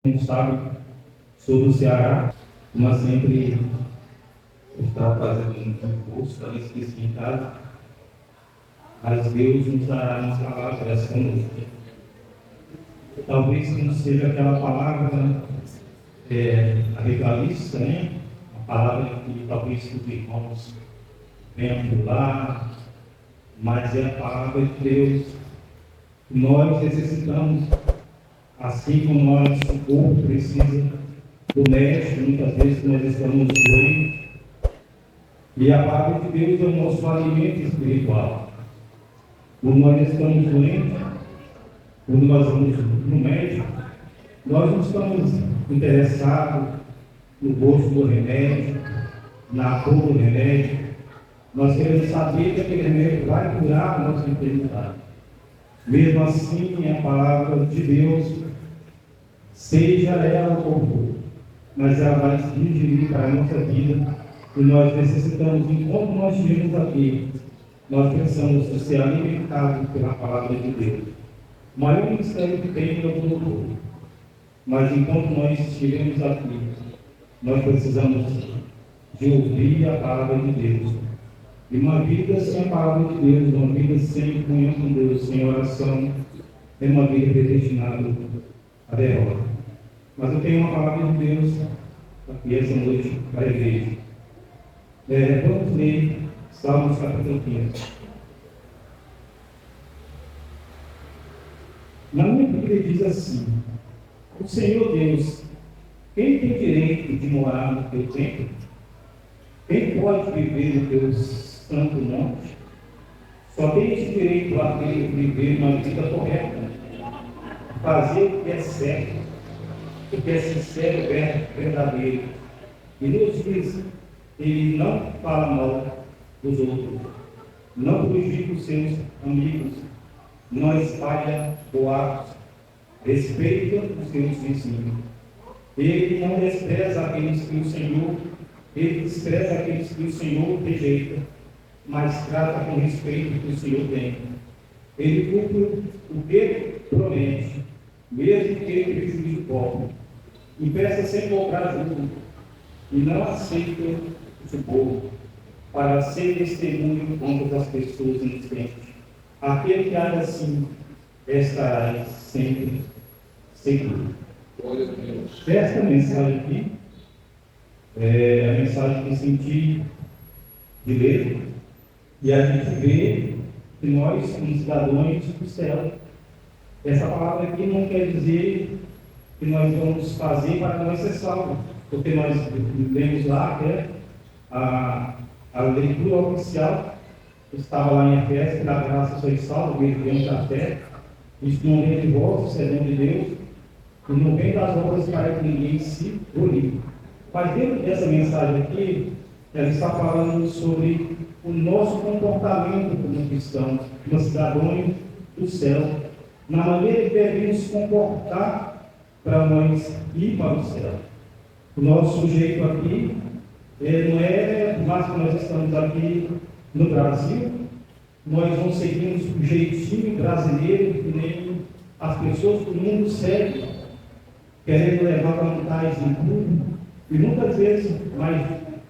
Não sabe sobre o Ceará, mas sempre está fazendo um curso, está esqueci em casa. Mas Deus nos dará uma palavra essa noite. Talvez não seja aquela palavra regalista, né? Uma palavra que talvez os irmãos venham pular, mas é a palavra de Deus. Nós necessitamos, assim como o corpo precisa do médico, muitas vezes nós estamos doentes, e a palavra de Deus é o nosso alimento espiritual. Quando nós estamos doentes, quando nós vamos no médico, nós não estamos interessados no gosto do remédio, na cor do remédio. Nós queremos saber que aquele remédio vai curar a nossa enfermidade. Mesmo assim, a palavra de Deus, seja ela qual for, mas ela vai se dirigir para a nossa vida, e nós necessitamos, enquanto nós estivermos aqui, nós precisamos ser alimentados pela palavra de Deus. O maior mistério que tem é o doutor, mas enquanto nós estivermos aqui, nós precisamos de ouvir a palavra de Deus. E uma vida sem a palavra de Deus, uma vida sem comunhão com Deus, sem oração, é uma vida predestinada à derrota. Mas eu tenho uma palavra de Deus aqui essa noite para a igreja. Vamos ler Salmos capítulo 15. Na minha Bíblia diz assim: o Senhor Deus, quem tem direito de morar no teu templo? Quem pode viver no teu santo monte? Só tem esse direito a viver uma vida correta, fazer o que é certo, o que é sincero, verdadeiro. E nos diz, ele não fala mal dos outros, não prejudica os seus amigos, não espalha boatos, respeita os seus vizinhos. Ele não despreza aqueles que o Senhor, ele despreza aqueles que o Senhor rejeita, mas trata com respeito o que o Senhor tem. Ele cumpre o que promete, mesmo que ele prejudique o pobre. Empresta sem cobrar juros e não aceita o suborno, para ser testemunho contra as pessoas inocentes. Aquele que age assim estará sempre seguro. Esta mensagem aqui é a mensagem que eu senti de ler, e a gente vê que nós somos cidadãos do céu. Essa palavra aqui não quer dizer que nós vamos fazer para nós ser salvos, porque nós lemos lá até a leitura oficial, estava lá em Efésios, da graça sois salvos, mediante a fé, isso não vem de vós, isso é dom de Deus, e não vem das obras para que ninguém se glorie. Mas dentro dessa mensagem aqui, ela está falando sobre o nosso comportamento como cristãos, como cidadãos do céu, na maneira que devemos comportar para nós ir para o céu. O nosso jeito aqui não é, mas que nós estamos aqui no Brasil, nós não seguimos o jeitinho brasileiro que nem as pessoas do mundo seguem, querendo levar vantagem em tudo, e muitas vezes, mas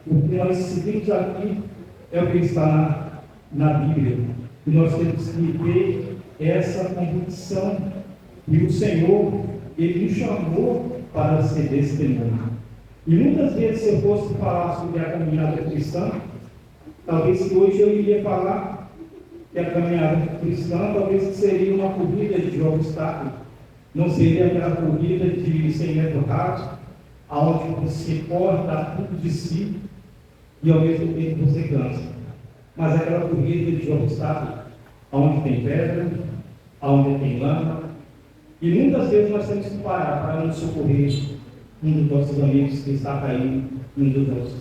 o que nós seguimos aqui é o que está na Bíblia, e nós temos que ter essa convicção, e o Senhor, Ele nos chamou para ser testemunho. E muitas vezes, se eu fosse falar sobre a caminhada cristã, talvez que hoje eu iria falar que a caminhada cristã talvez seria uma corrida de obstáculos, não seria aquela corrida de 100 metros rasos, onde você pode dar tudo de si e ao mesmo tempo você cansa. Mas aquela corrida de obstáculos, onde tem pedra, onde tem lama, e muitas vezes nós temos que parar para nos socorrer um dos nossos amigos que está caindo, um dos nossos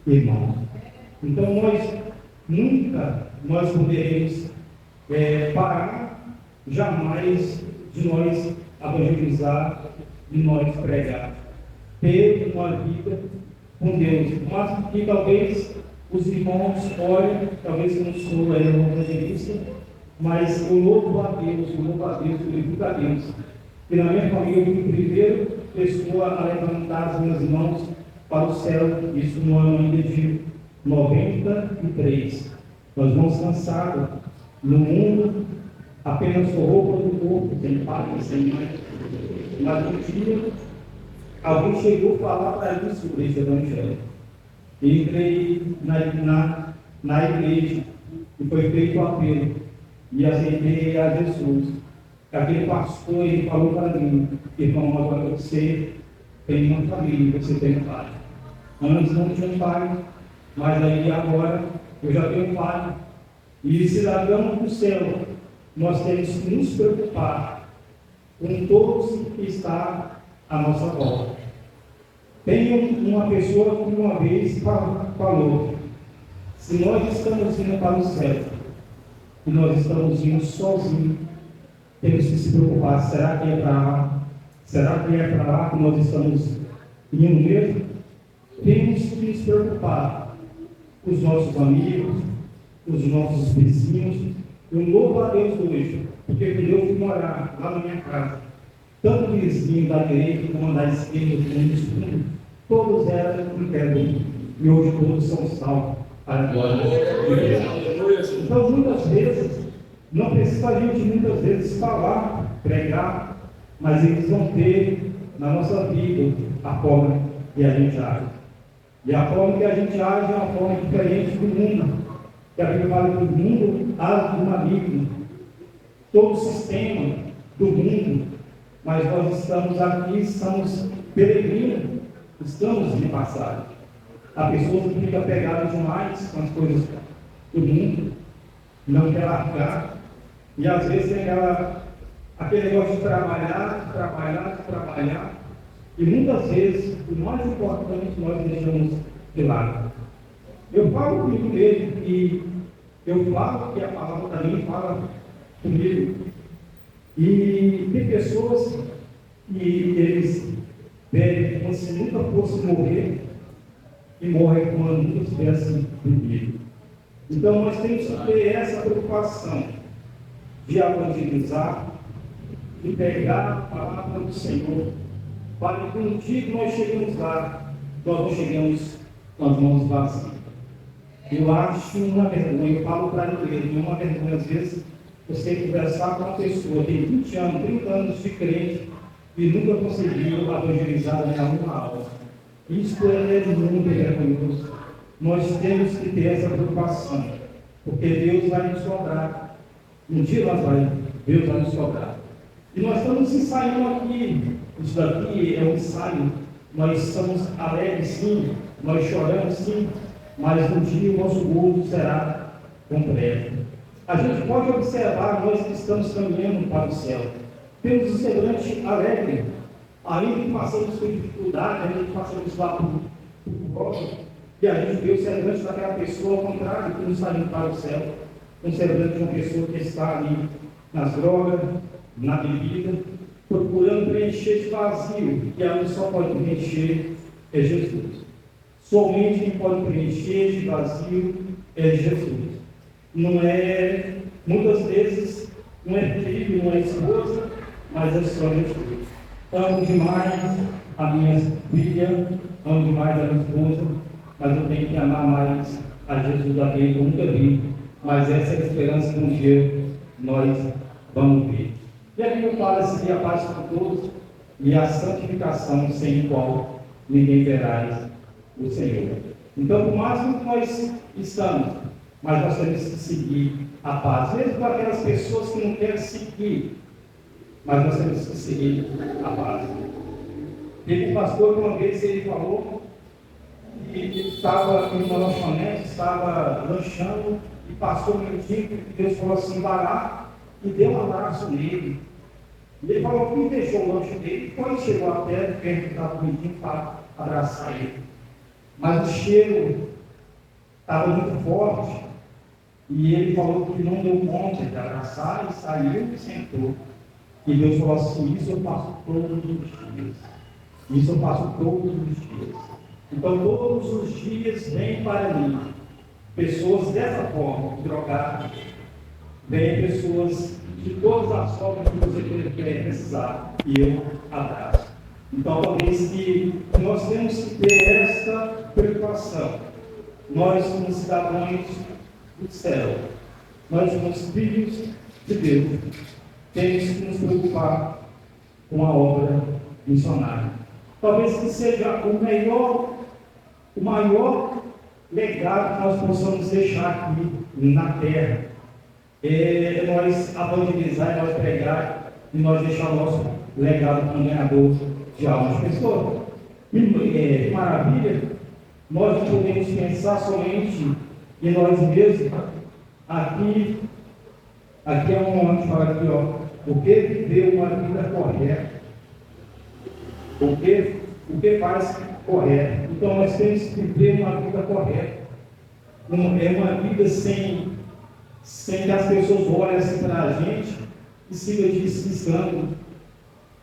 irmãos. Então nós poderemos parar jamais de nós evangelizar, de nós pregar, ter uma vida com Deus, mas que talvez os irmãos olhem, talvez eu não sou um evangelista, mas eu louvo a Deus, eu louvo a Deus, eu glorifico a Deus. E na minha família, eu fui primeiro pessoa a levantar as minhas mãos para o céu, isso no ano ainda de 93. Nós vamos cansados no mundo, apenas com roupa do corpo, sem pai, sem mãe. Mas um dia, alguém chegou a falar para mim sobre esse evangelho. Entrei na igreja e foi feito o apelo e aceitei a Jesus. Aquele pastor, ele falou para mim: irmão, agora você tem uma família, você tem um pai. Antes não tinha um pai, mas aí agora eu já tenho um pai. E cidadão do céu, nós temos que nos preocupar com todos que estão à nossa volta. Tem uma pessoa que uma vez falou: se nós estamos indo para o céu e nós estamos indo sozinhos, temos que se preocupar: será que é para lá? Será que é para lá que nós estamos indo mesmo? Temos que nos preocupar com os nossos amigos, os nossos vizinhos. Eu louvo a Deus hoje, porque quando eu fui morar lá na minha casa, tanto o vizinho da direita como da esquerda, como dos fundos, todos eram incrédulos, e hoje todos são salvos para a glória de Deus. Então, muitas vezes, não precisa a gente muitas vezes falar, pregar, mas eles vão ter na nossa vida a forma que a gente age. E a forma que a gente age é uma forma diferente do mundo. Que a Bíblia fala que o mundo age do maligno, todo o sistema do mundo, mas nós estamos aqui, estamos peregrinos, estamos de passagem. A pessoa que fica pegada demais com as coisas do mundo, não quer largar, e às vezes tem aquele negócio de trabalhar, e muitas vezes o mais importante nós deixamos de lado. Eu falo comigo mesmo, e eu falo que a palavra também fala comigo. E tem pessoas que eles bebem como se nunca fosse morrer e morrem quando nunca tivessem bebido. Então nós temos que ter essa preocupação de evangelizar, de pegar a palavra do Senhor, para que um dia que nós chegamos lá, nós não chegamos com as mãos vazias. Eu acho uma vergonha, eu falo para ele, uma vergonha, às vezes, você conversar com uma pessoa que tem 20 anos, 30 anos de crente e nunca conseguiu evangelizar nenhuma alma. Isso é muito vergonhoso. Nós temos que ter essa preocupação, porque Deus vai nos cobrar. Um dia Deus vai nos cobrar. E nós estamos ensaiando aqui, isso daqui é um ensaio, nós estamos alegres sim, nós choramos sim, mas um dia o nosso gozo será completo. A gente pode observar, nós que estamos caminhando para o céu, temos um semblante alegre, ainda que passamos por dificuldade, ainda que passamos lá por prova, e a gente vê o semblante daquela pessoa ao contrário, que não está indo para o céu, um semblante de uma pessoa que está ali nas drogas, na bebida, procurando preencher esse vazio, que a gente só pode preencher é Jesus. Somente quem pode preencher esse vazio é Jesus. Não é, muitas vezes, não é filho, não é esposa, mas é só Jesus. Amo demais a minha filha, amo demais a minha esposa, mas eu tenho que amar mais a Jesus da quem eu nunca vi. Mas essa é a esperança que um dia nós vamos ver. E aqui eu falo assim, a paz para todos e a santificação sem qual ninguém verá o Senhor. Então, por máximo que nós estamos, mas nós temos que seguir a paz. Mesmo para aquelas pessoas que não querem seguir, mas nós temos que seguir a paz. Teve um pastor que uma vez ele falou que estava em uma lanchonete, estava lanchando e passou um minutinho e Deus falou assim, vai lá, e deu um abraço nele. E ele falou que deixou o lanche dele, quando chegou até perto estava bonitinho para abraçar ele. Mas o cheiro estava muito forte, e ele falou que não deu conta de abraçar, e saiu e sentou. E Deus falou assim, isso eu faço todos os dias. Isso eu faço todos os dias. Então todos os dias vem para mim pessoas dessa forma, drogadas, vem pessoas de todas as formas que você quer precisar, e eu abraço. Então, talvez que nós temos que ter essa preocupação. Nós, como cidadãos do céu, nós, como filhos de Deus, temos que nos preocupar com a obra missionária. Talvez que seja o maior legado que nós possamos deixar aqui na terra. É nós evangelizar, é nós pregar e nós deixar o nosso legado como ganhador de almas. Pessoal, que maravilha, nós não podemos pensar somente em nós mesmos. Aqui é um onde fala aqui, ó, o que viver uma vida correta, o que faz correto. Então nós temos que viver uma vida correta, é uma vida sem que as pessoas olhem assim para a gente e sigam despiscando.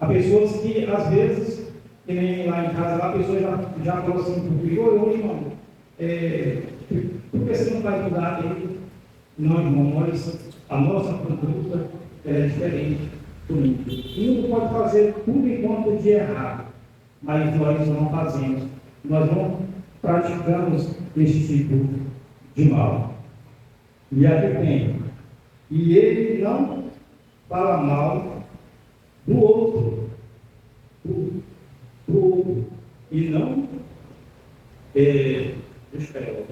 Há pessoas que às vezes, que nem lá em casa, lá a pessoa já falou assim comigo: oi, irmão, por que você não vai mudar dele? Não, irmão, a nossa conduta é diferente do mundo. O mundo pode fazer tudo enquanto de errado, mas nós não fazemos, nós não praticamos esse tipo de mal. E aqui tem, e ele não fala mal do outro, e não, deixa eu pegar,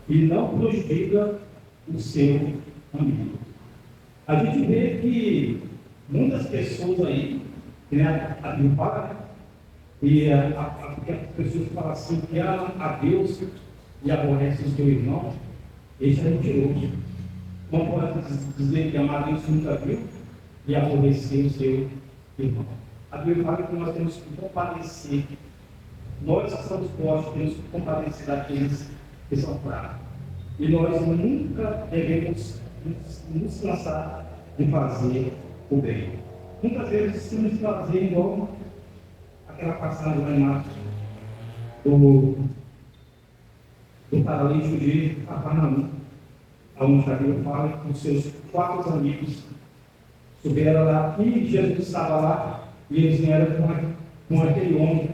e não prejudica o seu amigo. A gente vê que muitas pessoas aí, que a Bíblia fala, e as pessoas falam assim, que amam a Deus e aborrecem o seu irmão, esse é mentiroso. Não pode dizer que amar a Deus nunca viu e aborrecer o seu irmão. A Bíblia fala que nós temos que compadecer. Nós que somos fortes, temos que compadecer daqueles que são fracos. E nós nunca devemos nos cansar de fazer o bem. Muitas vezes estamos fazendo igual aquela passagem lá em Marcos do paralítico de Cafarnaum, onde a Bíblia fala que os seus 4 amigos subiram lá e Jesus estava lá e eles vieram com aquele homem,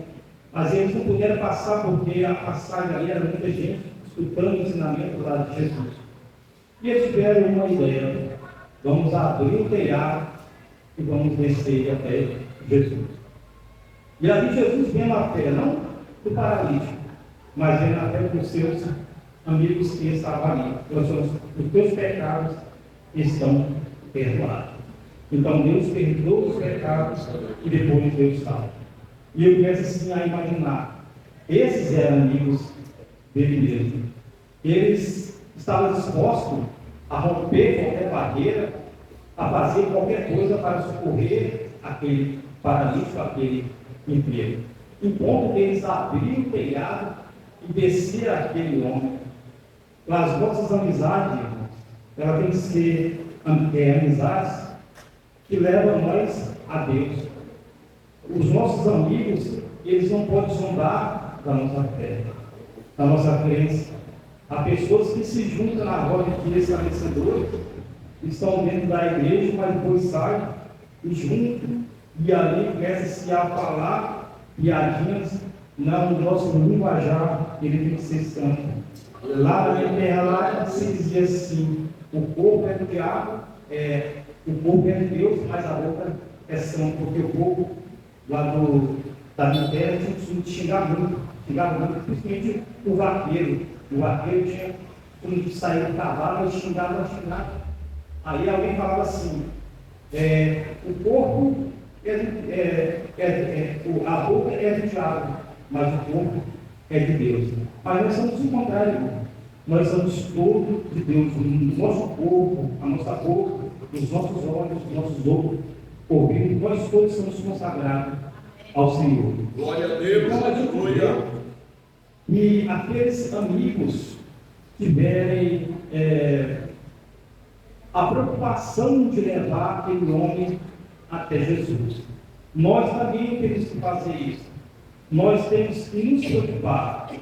mas eles não puderam passar porque a passagem ali era muita gente escutando o ensinamento lá de Jesus. E eles tiveram uma ideia: vamos abrir o telhado e vamos descer até Jesus. E ali Jesus vem na fé, não do paralítico, mas vem na fé dos seus amigos que estavam ali. Os teus pecados estão perdoados. Então Deus perdoa os pecados e depois Deus salva. E eu começo assim a imaginar, esses eram amigos dele mesmo. Eles estavam dispostos a romper qualquer barreira, a fazer qualquer coisa para socorrer aquele paralítico, aquele enfermo. Enquanto eles abriram o telhado e desceram aquele homem. As nossas amizades, irmãos, elas têm que ser amizades que levam nós a Deus. Os nossos amigos, eles não podem zombar da nossa fé, da nossa crença. Há pessoas que se juntam na roda de esclarecedores, estão dentro da igreja, mas depois saem e juntam, e ali começa-se a falar piadinhas. Não, o nosso linguajar, ele tem que ser santo. Lá na terra, lá se dizia assim: o corpo é do diabo, o corpo é de Deus, mas a boca é santa, porque o povo lá da minha terra tinha que xingar muito, principalmente o vaqueiro. O vaqueiro tinha, quando saía do cavalo, ele xingava. Aí alguém falava assim: o corpo a boca é do diabo, mas o corpo é de Deus. Mas nós somos o contrário, irmão. Nós somos todos de Deus. O nosso corpo, a nossa boca, os nossos olhos, os nossos ouvidos, nós todos somos consagrados ao Senhor. Glória a Deus, aleluia. E aqueles amigos tiverem a preocupação de levar aquele homem até Jesus. Nós também temos que fazer isso. Nós temos que nos preocupar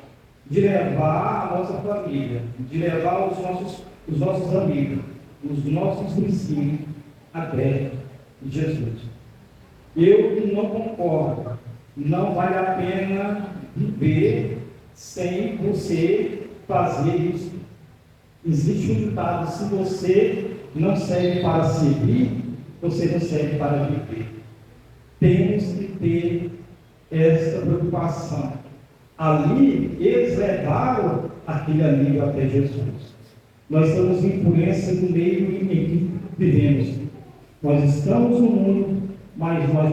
de levar a nossa família, de levar os nossos amigos, os nossos vizinhos até de Jesus. Eu não concordo. Não vale a pena viver sem você fazer isso. Existe um ditado: se você não serve para servir, você não serve para viver. Temos que ter essa preocupação. Ali, eles levaram aquele alívio até Jesus. Nós estamos em influência do meio em que vivemos. Nós estamos no mundo, mas nós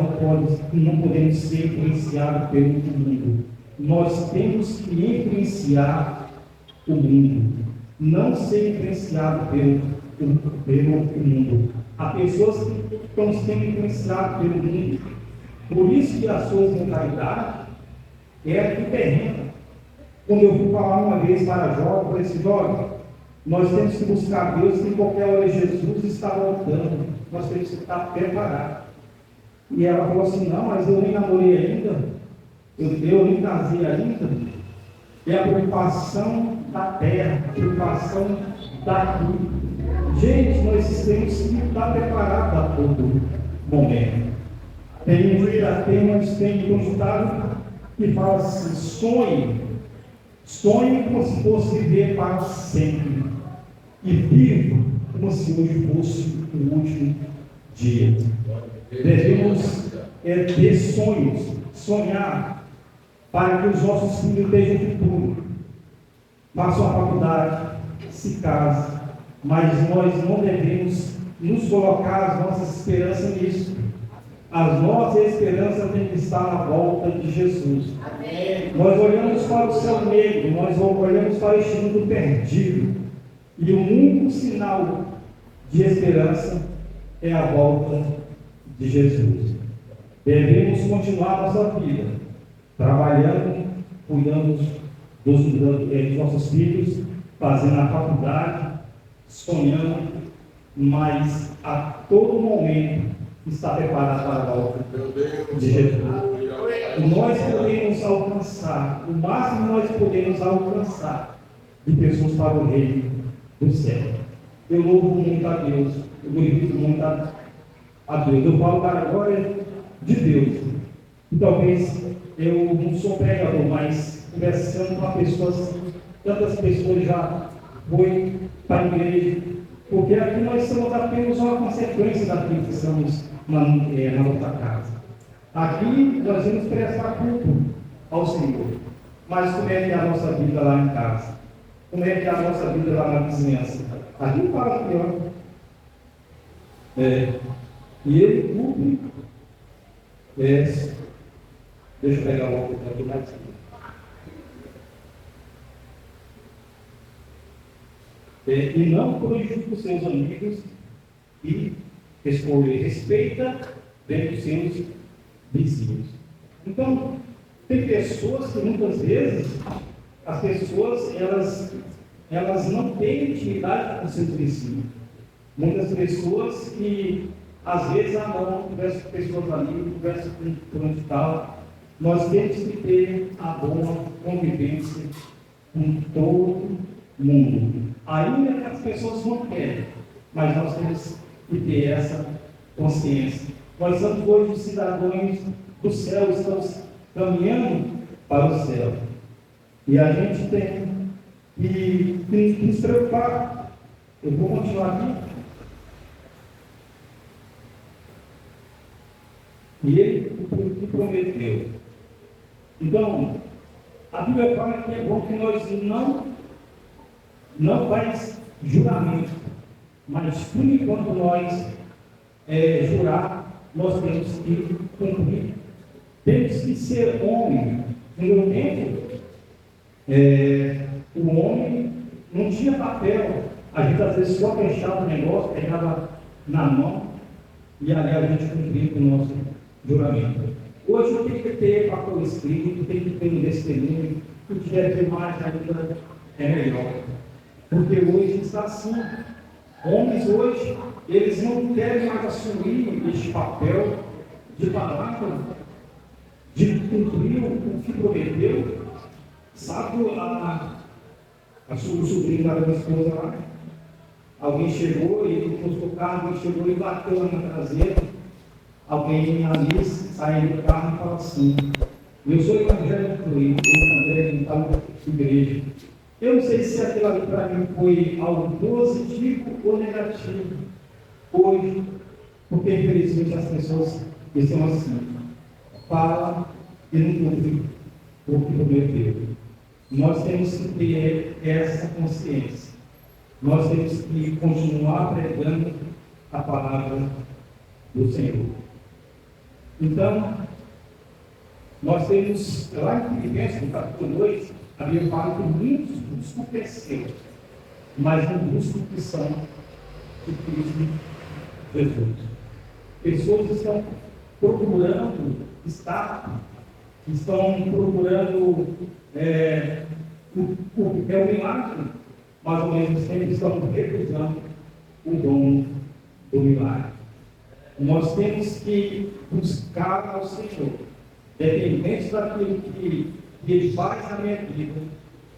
não podemos ser influenciados pelo mundo. Nós temos que influenciar o mundo, não ser influenciado pelo mundo. Há pessoas que estão sendo influenciadas pelo mundo. Por isso que as suas mentalidades é terrena. Quando eu fui falar uma vez para jovem, eu falei assim: jovem, nós temos que buscar Deus, que em qualquer hora Jesus está voltando. Nós temos que estar preparados. E ela falou assim: não, mas eu nem namorei ainda, eu nem casei ainda. É a preocupação da terra, a preocupação daqui. Gente, nós temos que estar preparados a todo momento. Tem um ditado que fala assim: sonhe como se fosse viver para sempre, e viva como se hoje fosse o último dia. Devemos ter sonhos, sonhar, para que os nossos filhos tenham futuro, façam a faculdade, se casem, mas nós não devemos nos colocar as nossas esperanças nisso. As nossas esperanças têm que estar na volta de Jesus. Amém. Nós olhamos para o céu negro, nós olhamos para este mundo perdido, e o único sinal de esperança é a volta de Jesus. Devemos continuar nossa vida, trabalhando, cuidando dos nossos filhos, fazendo a faculdade, sonhando, mas a todo momento está preparado para a volta de Jesus. Nós podemos alcançar, o máximo que nós podemos alcançar de pessoas para o reino do céu. Eu louvo muito a Deus, eu glorifico muito a Deus. Eu falo para a glória de Deus. E talvez eu não sou pregador, mas conversando com pessoas, tantas pessoas já foi para a igreja, porque aqui nós somos apenas uma consequência daquilo que estamos na nossa casa. Aqui nós vamos prestar culto ao Senhor. Mas como é que é a nossa vida lá em casa? Como é que é a nossa vida lá na vizinhança? Aqui fala aqui, ó. E ele cumpre. Deixa eu pegar o outro aqui mais. E não prejudica os seus amigos e respeita bem os seus vizinhos. Então, tem pessoas que muitas vezes, as pessoas, elas não têm intimidade com os seus vizinhos. Muitas pessoas que, às vezes, conversa com pessoas ali, conversa com o tal. Nós temos que ter a boa convivência com todo mundo. Ainda que as pessoas não querem, mas nós temos que ter essa consciência. Nós somos hoje cidadãos do céu, estamos caminhando para o céu. E a gente tem que nos preocupar. Eu vou continuar aqui. E ele o prometeu. Então, a Bíblia fala que é bom que nós não faz juramento, mas por enquanto nós jurar, nós temos que cumprir. Temos que ser homem. No meu tempo, o homem não tinha papel. A gente às vezes só fechava o negócio, pegava na mão e ali a gente cumpria com o nosso juramento. Hoje tem que ter papel escrito, tem que ter um testemunho, o que tiver ter mais ainda é melhor. Porque hoje está assim. Homens hoje, eles não querem mais assumir este papel de palavra, de cumprir o que prometeu. Sabe o sobrinho da minha esposa lá? Alguém chegou e ele encostou o carro, alguém chegou e bateu na traseira. alguém ali saindo do carro e fala assim: eu sou evangélico e eu também tal igreja. Eu não sei se aquilo ali para mim foi algo positivo ou negativo hoje, porque infelizmente as pessoas estão assim, falam e não cumprem o que prometeu. Nós temos que ter essa consciência. Nós temos que continuar pregando a palavra do Senhor. Então, nós temos, lá em Filipenses, no capítulo 2, a Bíblia fala que muitos buscam crescer, mas não buscam que são de Cristo Jesus. Pessoas estão procurando estar, estão procurando o milagre, mas ao mesmo tempo estão recusando o dom do milagre. Nós temos que buscar ao Senhor, dependente daquilo que Ele faz na minha vida,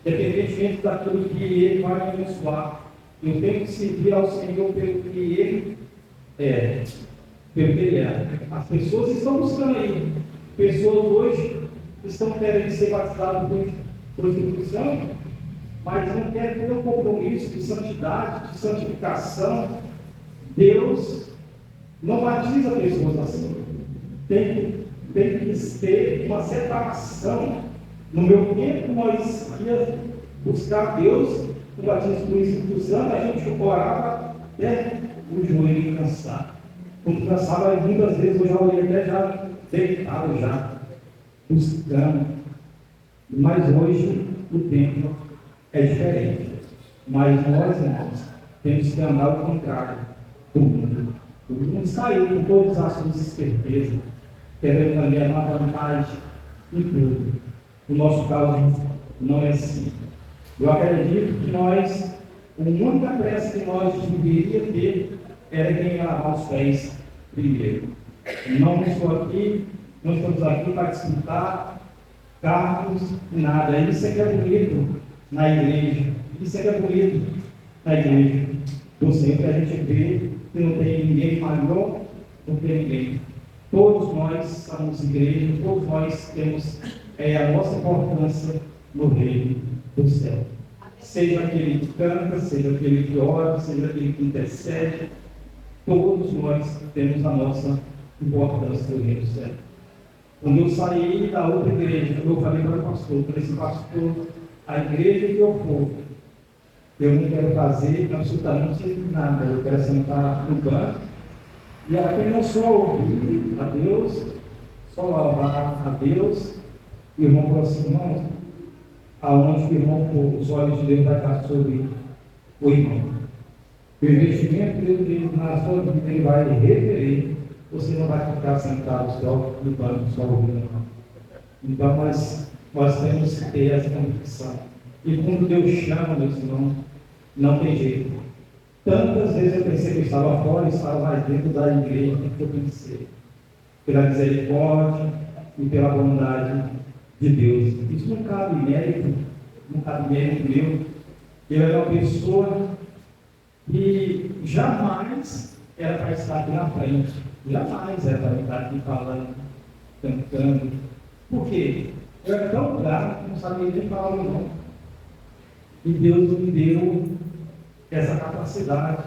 dependente daquilo que Ele vai me abençoar. Eu tenho que servir ao Senhor pelo que Ele é, pelo que Ele é. As pessoas estão buscando aí. Pessoas hoje estão querendo ser batizadas por prostituição, mas não querem ter um compromisso de santidade, de santificação. Deus não batiza pessoas assim. Tem que ter uma separação. No meu tempo, nós íamos buscar Deus, no batismo do Espírito Santo, a gente orava até o joelho cansar. Quando cansava, muitas vezes eu já olhei até já deitado, já buscando. Mas hoje o tempo é diferente. Mas nós, irmãos, temos que andar ao contrário do mundo. O mundo saiu com todos os assuntos de esperteza, querendo ali uma vantagem em tudo. No nosso caso, não é assim. Eu acredito que nós, a única pressa que nós deveríamos ter era quem lavar os pés primeiro. Não estamos aqui para disputar cargos e nada. Isso é que é bonito na igreja. Isso é que é bonito na igreja. Do Senhor, que a gente vê que não tem ninguém maior do que ninguém. Todos nós somos igreja, todos nós temos a nossa importância no reino do céu. Seja aquele que canta, seja aquele que ora, seja aquele que intercede, todos nós temos a nossa importância no reino do céu. Quando eu saí da outra igreja, eu falei para o pastor, pastor, a igreja que eu for, eu não quero fazer absolutamente nada, eu quero sentar no banco e apenas só ouvir a Deus, só louvar a Deus. O irmão falou assim: irmão, aonde o irmão for, os olhos de Deus vai estar sobre o irmão. O investimento dele na sua vida, ele vai requerer, você não vai ficar sentado só no banco, só ouvindo. Então nós temos que ter essa convicção. E quando Deus chama, meus irmãos, não tem jeito. Tantas vezes eu pensei que eu estava fora e estava mais dentro da igreja que eu pensei. Pela misericórdia e pela bondade de Deus. Isso não cabe mérito, não cabe mérito meu. Eu era uma pessoa que jamais era para estar aqui na frente. Jamais era para estar aqui falando, cantando. Por quê? Eu era tão grave que não sabia nem falar o nome. E Deus me deu essa capacidade.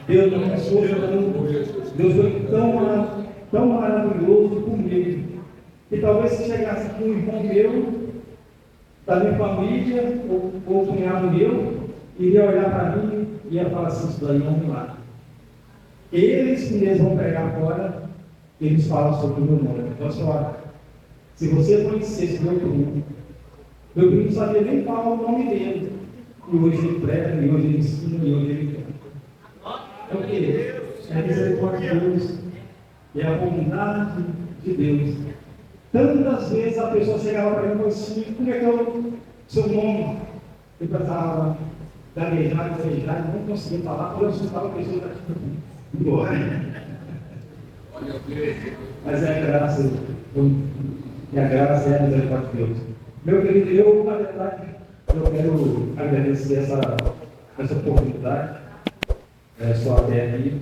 Deus me abençoou. Deus foi tão maravilhoso comigo. E talvez se chegasse aqui um irmão meu, da minha família, ou um cunhado meu, iria olhar para mim e ia falar assim: isso daí é um milagre. Eles mesmos vão pregar fora, eles falam sobre o meu nome. Então, senhora, se você conhecesse meu primo não sabia nem falar o nome dele. E hoje ele prega, e hoje ele ensina, e hoje ele canta. É o que? É a misericórdia de Deus, é a bondade de Deus. Tantas vezes a pessoa chegava para mim e falava assim: como é que é o seu nome? Eu pensava, gaguejar, não conseguia falar, quando eu assustava a pessoa embora. Mas é a graça, e a graça é a misericórdia de Deus. Meu querido, eu, na verdade, eu quero agradecer essa oportunidade. Só até aqui,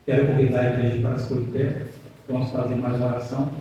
Quero convidar a igreja para se pôr de pé. Vamos fazer mais uma oração.